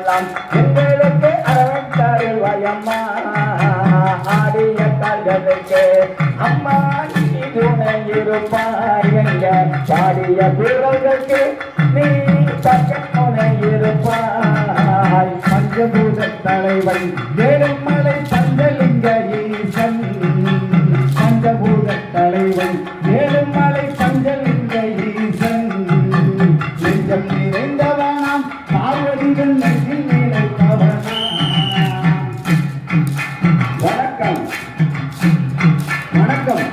எல்லாம் உங்களுக்கு அரவத்தருவாயம்மா ஆடிய கால்களுக்கு அம்மா நீ துணை இருப்பார் எங்க பாடிய குரல்களுக்கு நீ பக்க துணை இருப்பாய் பஞ்சபூத தலைவன் ஏழுமலை பஞ்சலிங்க ஈசன் பஞ்சபூத தலைவன் ஏழுமலை பஞ்சலிங்க ஈசன் நெஞ்சம் நிறைந்தவனாம் பார்வதிகள் நெஞ்சில் நினைத்தவனா. வணக்கம் வணக்கம்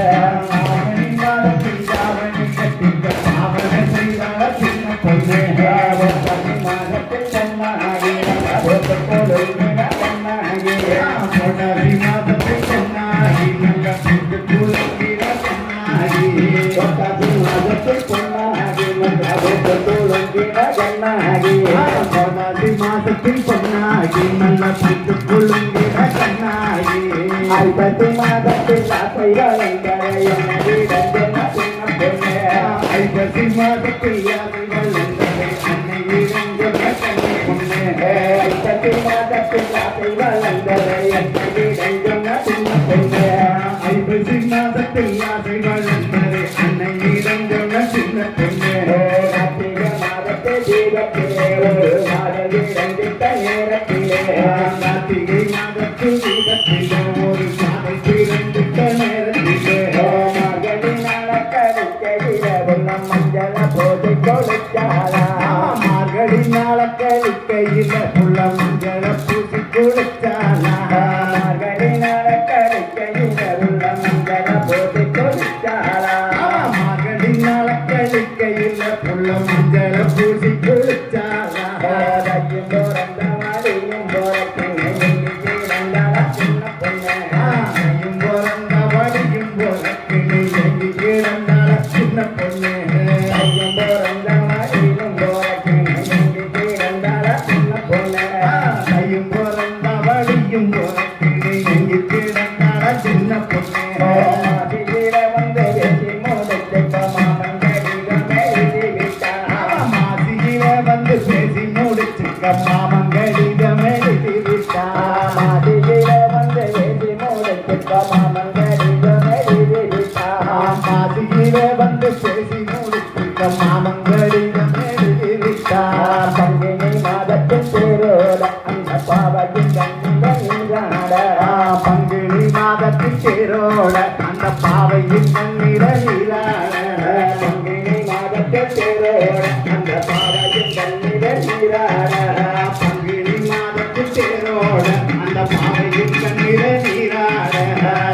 ஆவணி மாதத்தில் தாவணி கட்டிக்க ஆவண செய்தால சின்ன பொண்ணு பொன்னி மாதத்தில் பொன்னாகி பொன்னாகி மாதத்தில் பொன்னாகி நல்ல புது குலங்கிற பொன்னாகி மாதத்தில் பொன்னாகி பொன்னாதி மாதத்தில் பொன்னாகி நல்ல புது குலங்கிற கண்ணாகி ஐப்பசி மாதத்தில் ஆசைகள் ஐப்பசி மாதத்தில் ஆசைகள் அன்னை வீரங்கள் பொண்ணு ஐப்பசி மாதத்தில் ஆசைகள் ஐப்பசி மாதத்தில் ஆசைகள் அன்னை வீரங்கள் சின்ன பொண்ணு கார்த்திகை மாதத்தில் தீபத்திலே ஒரு மாதவி ரஞ்சித்த நேரத்திலே கார்த்திகை மாதத்தில் தீபத்திலே ஒரு மாதவி ரஞ்சித்த நேரத்திலே மகனி நாளக்கடிக்கையில உள்ளம் மஞ்சள போதை கொடுத்தாளா மகனி நாளக்கடிக்கையில உள்ள மஞ்சள பூசி கொடுத்தாளா மகனி நாளக்கடிக்கையில உள்ள மஞ்சள போதை கொடுத்தாளா மகனி நாளக்கடிக்கையில உள்ள மஞ்சள பூசி கொடுத்தாளா தையும் போறந்த மடியும் போறக்கும் சின்ன பொண்ணு தையும் போறந்த மடியும் போறக்கும் எங்கி கிடந்தால சின்ன பொண்ணு தையும் போறந்த மடியும் போறக்கும் எங்கி கிடந்தால சின்ன பொண்ணு தையும் போறந்த மடியும் போறக்கும் எங்கி கிடந்தால சின்ன பொண்ணு மாசியில வந்து வெற்றி மூளைச்ச மாமன் கடிதம் எழுதி விட்டா மாசியில வந்து பேசி முடிச்சுக்க மாமன் கடிதம் எழுதி விட்டா மாசியில வந்து பேசி முடிச்சுக்க மாமன் கடிதம் எழுதி விட்டா மாசியில வந்து பேசி முடிச்சுக்க மாமன் கடிதம் எழுதி விட்டா பங்கினி மாதத்தில் சேரோட அந்த பாவையின் கண்ணில நீராட பங்கினி மாதத்தில் சேரோட அந்த பாவையின் கண்ணில நீராட பங்கினி மாதத்தில் சேரோட அந்த பாவையின் கண்ணில நீராட பங்கினி மாதத்தில் சேரோட அந்த பாவையின் கண்ணில நீராட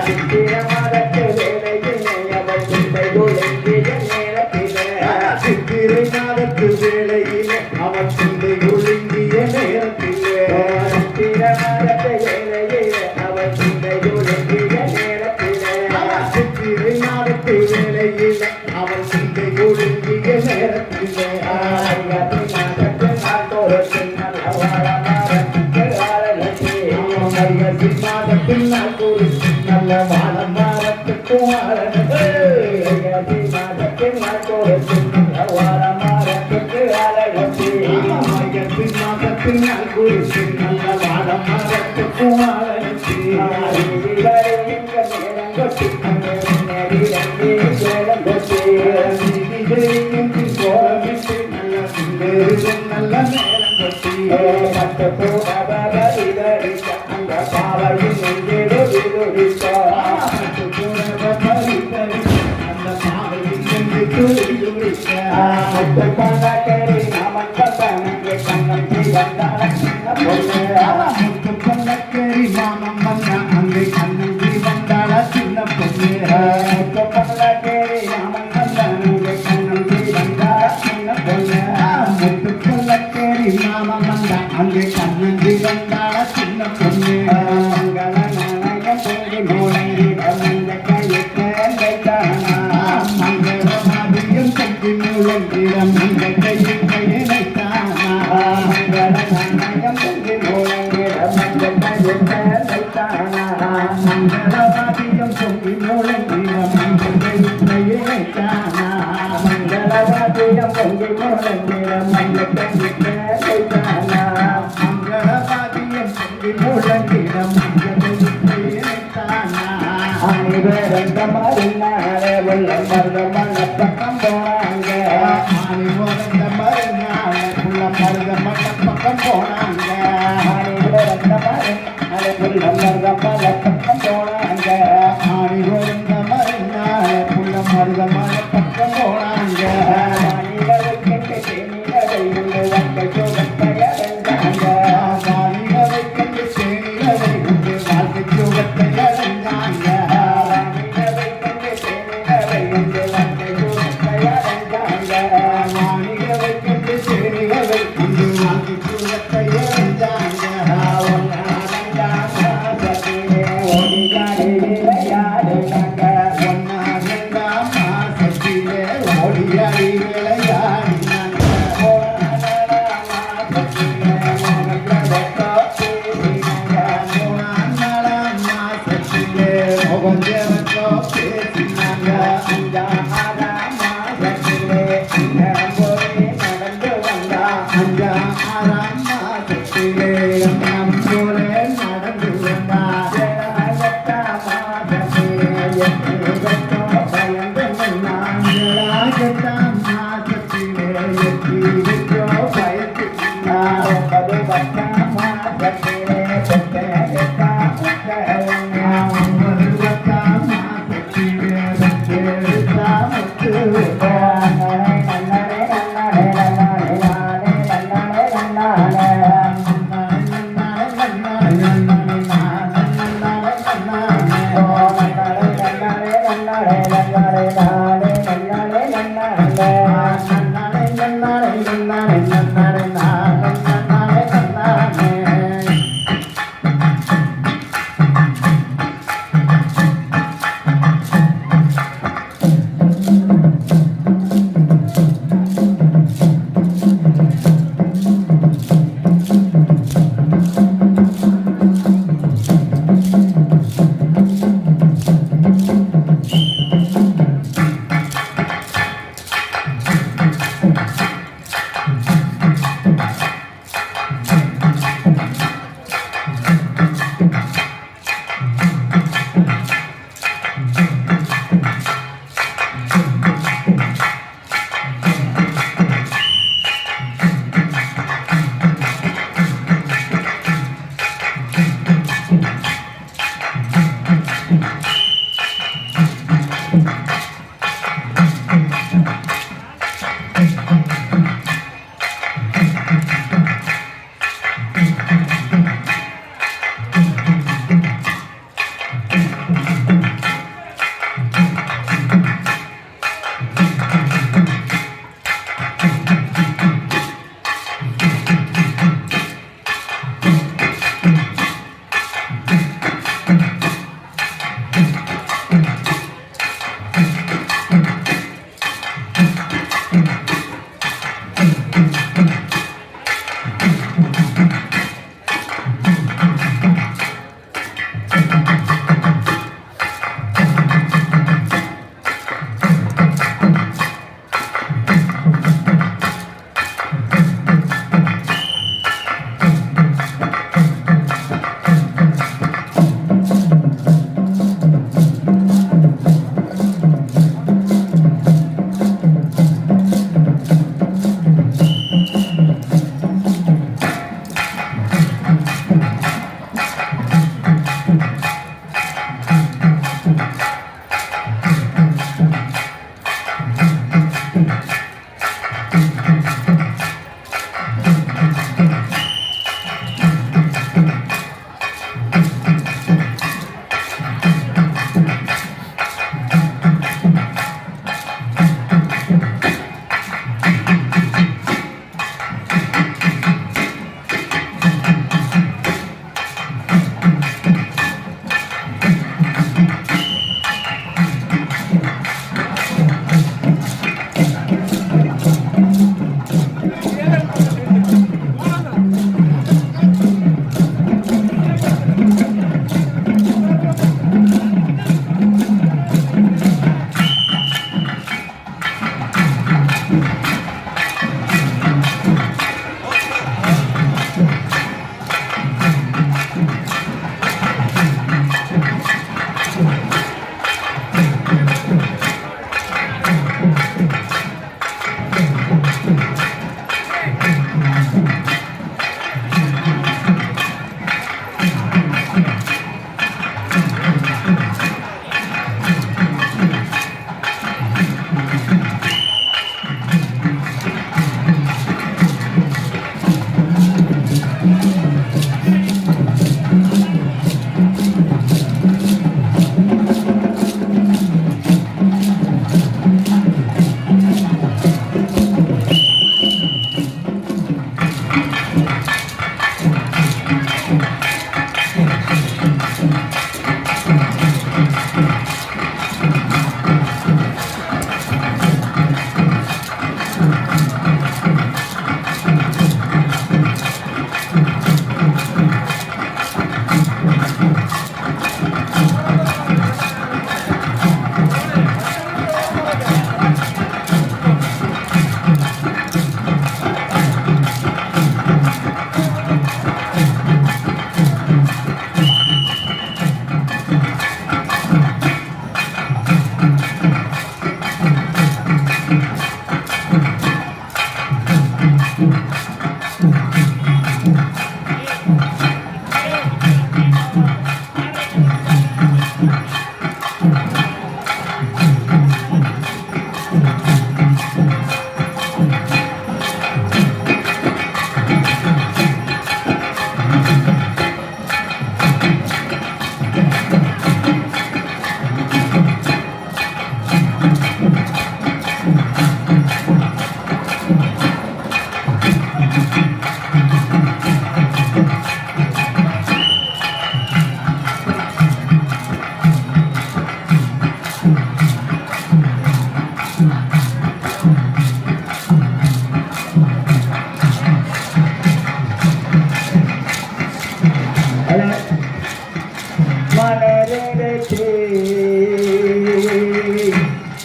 சித்திர மாதத்தில் வேலையிலே அவள் சிந்தை ஒழுங்கிய நேரத்திலே சித்திரை மாதத்து வேலையிலே அவள் சிந்தை ஒழுங்கிய நேரத்திலே சித்திர மாதத்து வேலையிலே அவள் சிந்தை ஒழுங்கிய நேரத்திலே சித்திரை மாதத்து வேலையிலே அவள் சிந்தை ஒழுங்கிய நேரத்திலே ஐயப்பி மாதத்தில் நாட்டோரு சின்ன வாழ மரத்துக்கு ஆரலட்சி ஐயப்பி மாதத்தில் நாட்டோரு நல்ல வாழ மரத்துக்கு ஆரலட்சி ஐயப்பி மாதத்தில் நாட்டோரு சின்ன வாழ மரத்துக்கு ஆரலட்சி ஐயப்பி மாதத்தில் நாட்டோரு சின்ன வாழ மரத்துக்கு ஆரலட்சி எங்க நேரம் கொட்டி சேலம் கொட்டி கோலமிட்டு நல்ல சுந்தேரிலும் நல்ல நேரம் கொட்டி பட்டு போடவரிக்க அந்த பாவையின் நெஞ்சிடு விருடிக்க பட்டு போடவரிக்க அந்த பாவையின் நெஞ்சிடு விருடிக்க முத்து பல்லக்கரி நாமன் வந்தனங்கே கண்ணம்பி வந்தான சின்ன பொண்ணு முத்து பல்லக்கரி நாமன் வந்த அங்கே கண்ணம்பி வந்தான சின்ன பொண்ணு முத்து பல்லக்கரி நாமன் வந்தனங்கே கண்ணம்பி வந்தான சின்ன பொண்ணு முத்து பல்லக்கரி நாமன் வந்த அங்கே கண்ணம்பி வந்தான சின்ன பொண்ணு மங்கள நாணயம் சொல்லி மூளையில் மஞ்ச கையிட்டு வைத்தானா மங்கள மாதிரியும் செஞ்சு மூளையில் மஞ்ச கையிட்டு வைத்தானா மங்கள நாணயம் சொல்லி மூளையில் மஞ்ச கையிட்டு வைத்தானா மங்கள மாதிரியும் சொல்லி மூளையில் மஞ்ச கையிட்டு வைத்தானா மங்கள மாதிரியும் சொல்லி மூளையில் மஞ்ச கையிட்டு வைத்தானா மங்கள மாதிரியும் சொல்லி மூளையில் மஞ்ச கையிட்டு வைத்தானா அனைவரந்த மறுநாளே உள்ள மருதமன பக்கம் போனாங்க அனைவரந்த மறுநாளே உள்ள மருதமன பக்கம் போனாங்க அனைவரந்த மறுநாளே உள்ள மருதமன பக்கம் போனாங்க அனைவரந்த மறுநாளே உள்ள மருதமன பக்கம் போனாங்க அனைவருக்கென்று தேனிலவை உள்ள உங்கள் சுகத்தைய வென்றாங்க அனைவருக்கென்று தேனிலவை உள்ள வாழ்க்கை சுகத்தைய வென்றாங்க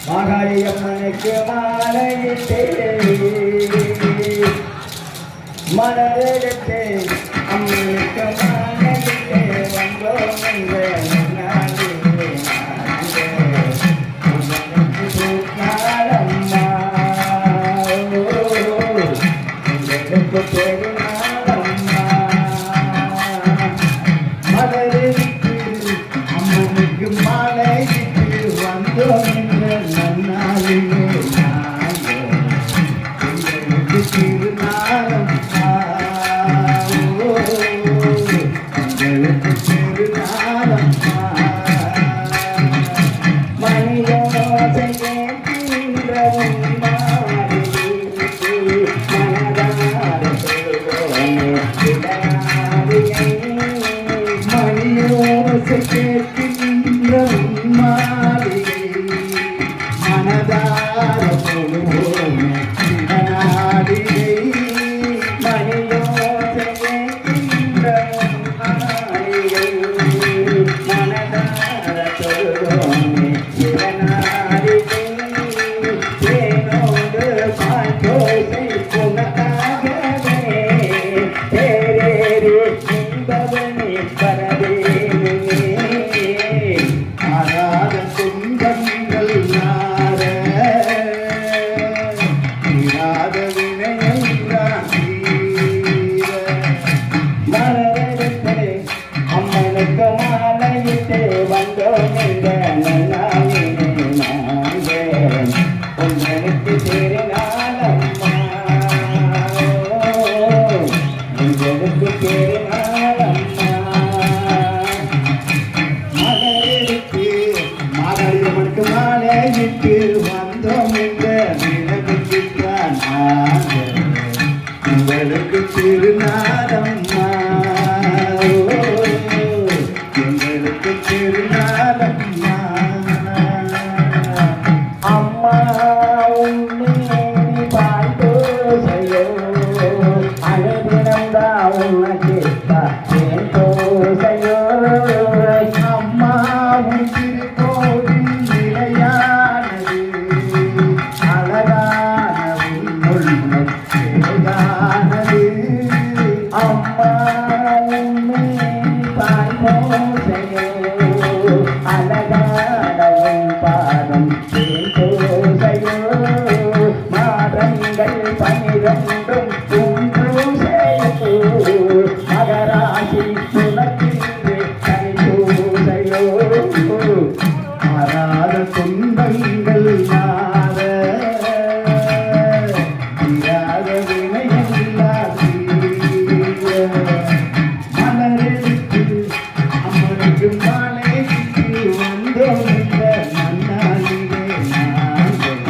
மாகாளியம்மனுக்கு மாலையிட்டே மலரெடுத்து அம்மனுக்கு மாலையிட்டே வந்தோம் உங்களுக்கு திருநாளம்மா எங்களுக்கு திருநாளம்மா அம்மா உன்னை பார்த்து செய்யோ அழகினந்தா உனக்கு செய்யோ அம்மா உன் திருக்கோவில் நிலையானது அழகான உன்னுள் அம்மா உன்னை பார்ப்போம் செய்யோ அழகான உன் பாதம் செய்யோ மாதங்கள் 12 ஒன்று செய்யோ மகராசி உனக்கின்று தனிப்பூசையோ மாறாத துன்பங்கள் மாற தீராத வினையெல்லாம் மலரெடுத்து அம்மனுக்கு மாலையிட்டு வந்தோம் இந்த நன்னாளிலே நாங்கள்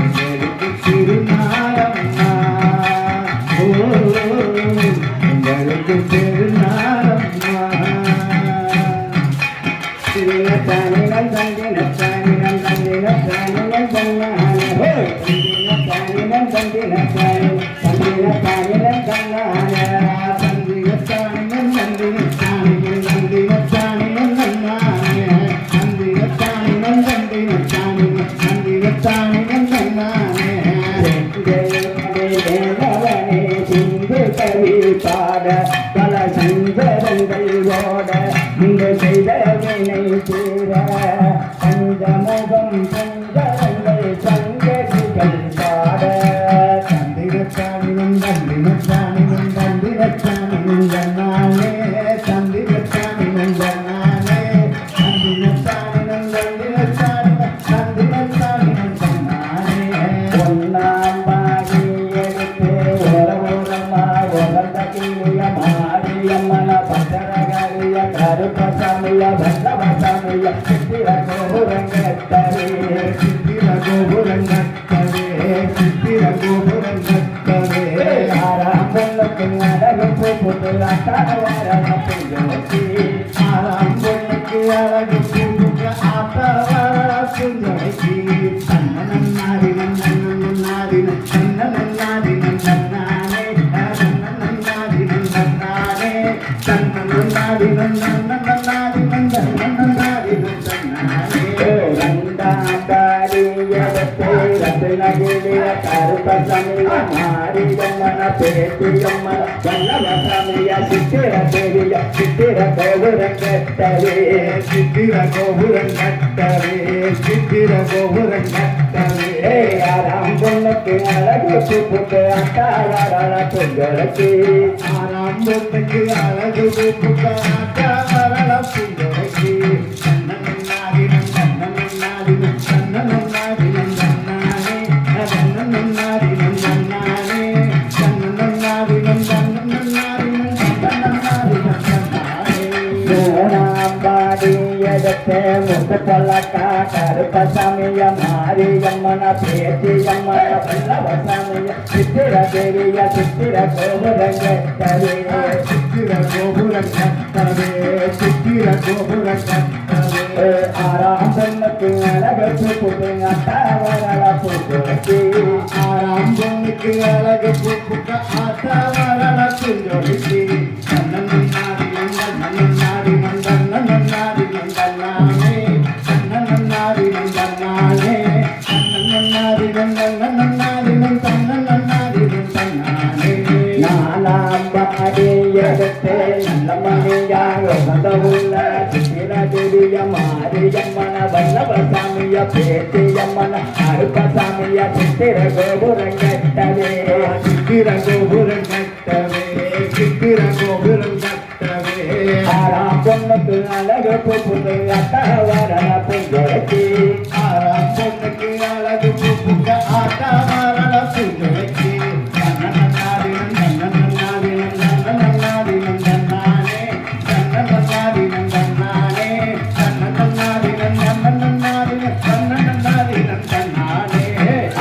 எங்களுக்கு திருநாளம்மா உங்களுக்கு திருநாளம்மா தனினம் தந்தினம் தனினம் தந்தினம் தனினம் தன்னானே தனினம் தந்தினம் தந்தினம் தனினம் தன்னானே தந்தினம் தனினம் தந்தினம் தனினம் தந்தினம் தனினம் தன்னானே தந்தினம் தனினம் தந்தினம் தனினம் தந்தினம் தனினம் தன்னானே தேவனே சிந்து கவி பாட பல சந்தரங்கள் ஓட இந்த செய்த வினை தீர பஞ்சமுகம் சந்தரங்கள் சங்கதிகள் பாட தந்திரத்தானினும் தந்திரத்தானினும் தந்திரத்தானினும் தன்னானே தந்திரத்தானினும் தன்னானே தந்திரத்தானினும் தந்திரத்தானினும் தந்திரத்தானினும் தன்னானே ஒன்னாம் பாடி எடுத்து உறவுரமா உறந்தகிலிய மாரியம்மன பட்டரகலிய கருப்பசாமிய பல்லவசாமிய சித்திர கோபுரங்கத்தரே ஆத்தாவரண புஞ்சொலி ஆறாம் பொண்ணுக்கு அழகு பூப்புக்க ஆத்தாவரண புஞ்சொலி தன்னன்னாதினம் தன்னன்னாதினம் தன்னன்னாதினம் தன்னானே தன்னன்னாதினம் தன்னானே தன்னன்னாதினம் தன்னன்னாதினம் தன்னன்னாதினம் தன்னானே ரண்டாம் பாடியதத்தை ரத்னகிரிய கருப்பசமிய மாரியம்மன பேட்டியம்மன வல்லவசமிய சித்திர தேவிய சித்திர கோபுரம் கட்டவே சித்திர கோபுரம் கட்டவே சித்திர கோபுரம் கட்டவே ஆறாம் பொண்ணுக்கு அழகு பூப்புக்கு அட்டாவரண புஞ்சொலி ஆறாம் பொண்ணுக்கு அழகு பூப்புக்கு அட்டாவரண புஞ்சொலி தன்னன்னாதினம் தன்னன்னாதினம் தன்னன்னாதினம் தன்னானே தன்னன்னாதினம் தன்னானே தன்னன்னாதினம் தன்னன்னாதினம் தன்னன்னாதினம் தன்னானே மூணாம்பாடியதத்தை முத்துப்பல்லக்கா கருப்பசாமிய மாரியம்மன பேச்சியம்மன பல்லவசாமிய சித்திர தேவிய சித்திர கோபுரம் கட்டவே சித்திர கோபுரம் கட்டவே சித்திர கோபுரம் கட்டவே ஆறாம் பொண்ணுக்கு அழகு பூப்புக்கு அட்டாவரண புஞ்சொலி ஆறாம் பொண்ணுக்கு அழகு பூப்புக்கு அட்டாவரண புஞ்சொலி தன்னன்னாதினம் தன்னன்னாதினம் தன்னன்னாதினம் தன்னானே தன்னன்னாதினம் தன்னானே தன்னன்னாதினம் தன்னன்னாதினம் தன்னன்னாதினம் தன்னானே நாலாம் பாடியதத்தை நல்ல மணியாக உள்ள சித்திர தேவிய மாரியம்மன வல்லவசாமிய பேட்டியம்மன அருப்பசாமிய சித்திர கோபுரம் கட்டவே சித்திர கோபுரம் கட்டவே சித்திர கோபுரம் கட்டவே ஆறாம் பொண்ணுக்கு அழகு பூப்புக்கு அட்டாவரண புஞ்சொலி ஆறாம் பொண்ணுக்கு அழகு பூப்புக்கு அட்டாவரண புஞ்சொலி தன்னன்னாதினம் தன்னன்னாதினம் தன்னன்னாதினம் தன்னானே தன்னன்னாதினம் தன்னானே தன்னன்னாதினம் தன்னன்னாதினம் தன்னன்னாதினம் தன்னானே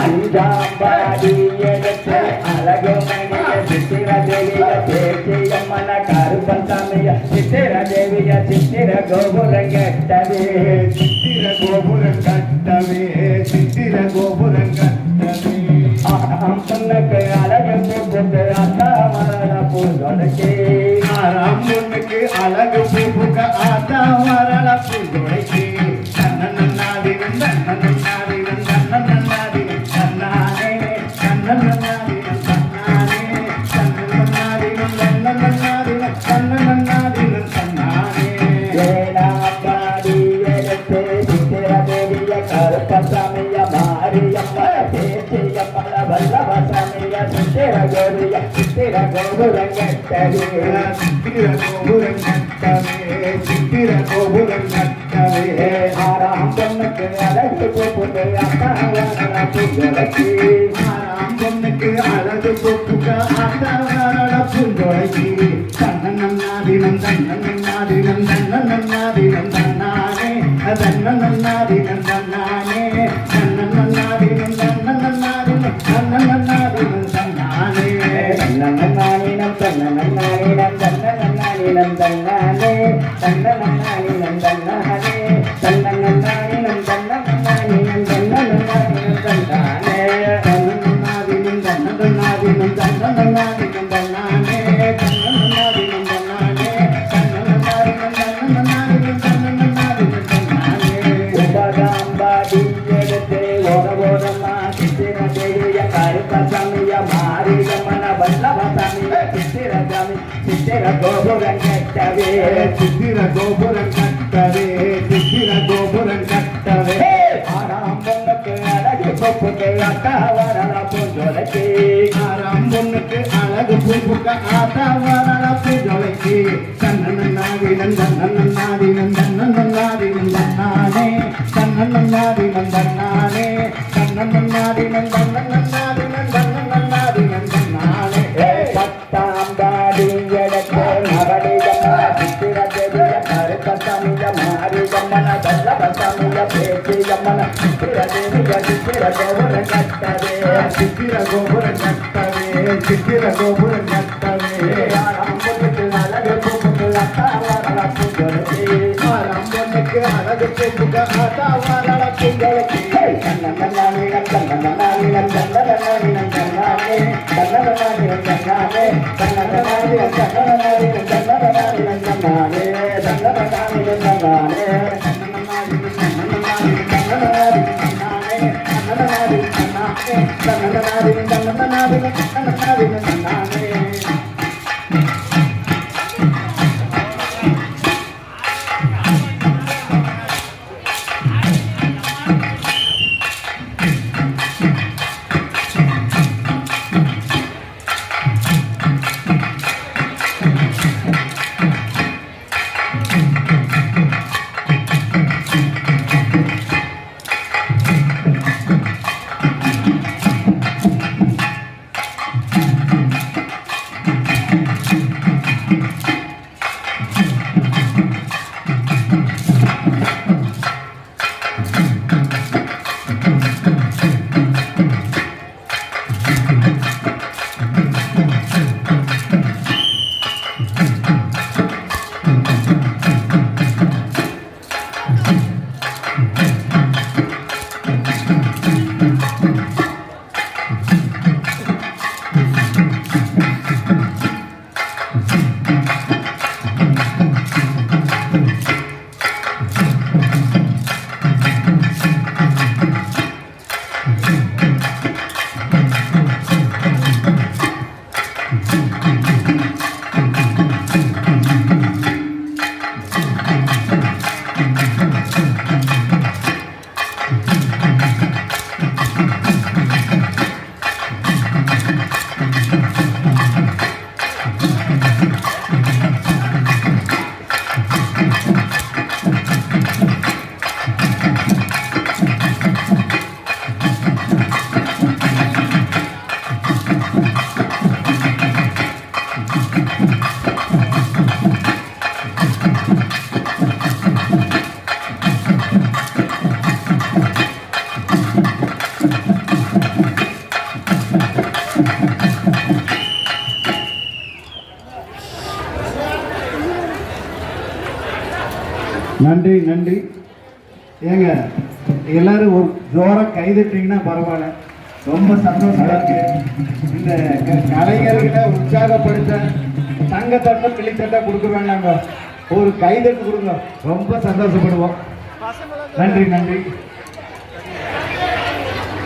அஞ்சாம் பாடியதத்தை அழகு மணிய சித்திர தேவிய பேச்சியம்மன கருப்பசாமிய சித்திர தேவிய சித்திர கோபுரம் கட்டவே சித்திர கோபுரம் கட்டவே சித்திர கோபுரம் கட்டவே ஆறாம் பொண்ணுக்கு அழகு பூப்புக்கு அட்டாவரண புஞ்சொலி ஆறாம் பொண்ணுக்கு அழகு பூப்புக்கு அட்டாவரண புஞ்சொலி தன்னன்னாதினம் தன்னன்னாதினம் தன்னன்னாதினம் தன்னானே தன்னன்னாதினம் தன்னானே தன்னன்னாதினம் தன்னன்னாதினம் தன்னன்னாதினம் தன்னானே ஏழாம் பாடியதத்தை சித்திர தேவிய கருப்பசாமிய மாரியம்மன பேச்சியம்மன வல்லவசாமிய சித்திர கோவிய சித்திர கோபுரம் கட்டவே சித்திர கோபுரம் கட்டவே சித்திர கோபுரம் கட்டவே ஆறாம் பொண்ணுக்கு அழகு பூப்புக்கு அட்டாவரண புஞ்சொலி ஆறாம் பொண்ணுக்கு அழகு பூப்புக்கு அட்டாவரண புஞ்சொலி தன்னன்னாதினம் தன்னன்னாதினம் தன்னன்னாதினம் தன்னானே தன்னன்னாதினம் தன்னானே தன்னன்னாதினம் தன்னன்னாதினம் தன்னன்னாதினம் தன்னானே தன்னன்னாதினம் தன்னன்னாதினம் தன்னன்னாதினம் தன்னானே தன்னன்னாதினம் தன்னானே தன்னன்னாதினம் தன்னன்னாதினம் தன்னன்னாதினம் தன்னானே தன்னன்னாதினம் தன்னன்னாதினம் தன்னன்னாதினம் தன்னானே தன்னன்னாதினம் தன்னானே தன்னன்னாதினம் தன்னன்னாதினம் தன்னன்னாதினம் தன்னானே உபகாம் பாடியதத்தை ஓரமா சித்திர தேவிய கருப்பசாமிய மாரியம்மன வல்லவசாமிய சித்திரசாமி சித்திர கோபுரம் கட்டவே சித்திர கோபுரம் கட்டவே சித்திர கோபுரம் கட்டவே ஆறாம் பொண்ணுக்கு அழகு பூப்புக்கு அட்டாவரண புஞ்சொலி ஆறாம் பொண்ணுக்கு அழகு பூப்புக்கு அட்டாவரண புஞ்சொலி தன்னன்னாதினம் தன்னன்னாதினம் தன்னன்னாதினம் தன்னானே தன்னன்னாதினம் தன்னானே தன்னன்னாதினம் தன்னன்னாதினம் தன்னன்னாதினம் தன்னானே பத்தாம் பாடியதத்தை மகளியம்மன சித்திர தேவிய கருப்பசாமிய மாரியம்மன வல்லவசாமிய பேச்சியம்மன சித்திர தேவிய சித்திர கோபுரம் கட்டவே சித்திர கோபுரம் கட்டவே சித்திர கோபுரம் கட்டவே ஆறாம் பொண்ணுக்கு அழகு பூப்புக்கு அத்தாவாரட பூங்களுக்கு ரம்பனுக்கு அழகு பூப்புக்கு அத்தாவாரட பூங்களுக்கு கண்ணனானினம் கண்ணனானினம் கண்ணனானினம் கண்ணானே கண்ணனானினம் கண்ணானே கண்ணனானினம் கண்ணனானினம் கண்ணனானினம் கண்ணானே கண்ணனானினம் கண்ணானே நன்றி நன்றி. ஏங்க எல்லாரும் ஒரு ஜோராக கைதட்டிங்கன்னா பரவாயில்ல, ரொம்ப சந்தோஷமா இருக்கு. இந்த கலைஞர்களை உற்சாகப்படுத்த தங்கத்தட்டை கிளித்தட்டை கொடுக்க வேண்டாங்க, ஒரு கைதட்டு கொடுங்க, ரொம்ப சந்தோஷப்படுவோம். நன்றி நன்றி.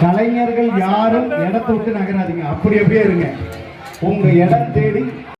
கலைஞர்கள் யாரும் இடத்த விட்டு நகராதீங்க, அப்படி அப்படியே இருங்க, உங்க இடம் தேடி